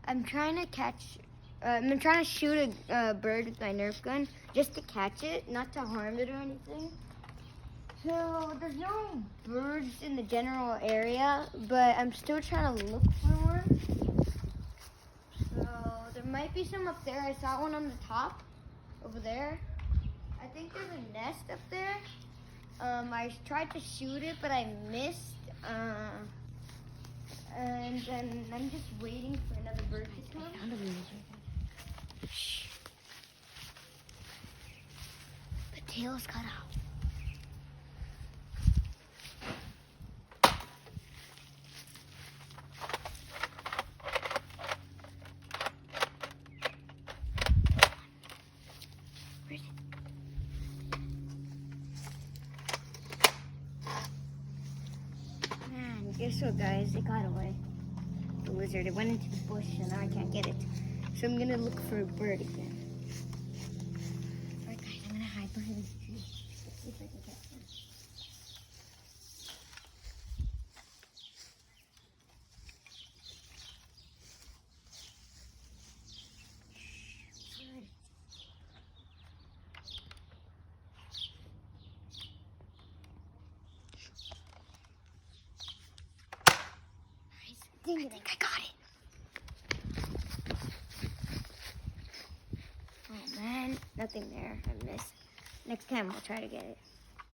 I'm trying to catch. I'm trying to shoot a bird with my Nerf gun just to catch it, not to harm it or anything. So there's no birds in the general area, but I'm still trying to look for one. So there might be some up there. I saw one on the top over there. I think there's a nest up there. I tried to shoot it, but I missed. And then I'm just waiting for another bird to come. Shh. The tail's cut out. Where's it? Man, guess what, guys? It got away. The lizard. It went into the bush, and now I can't get it. So I'm gonna look for a bird again. Alright, guys, I'm gonna hide behind this tree. Let's see if I can catch one. Bird. Nice. I think I got it. Oh man, nothing there. I missed. Next time I'll try to get it.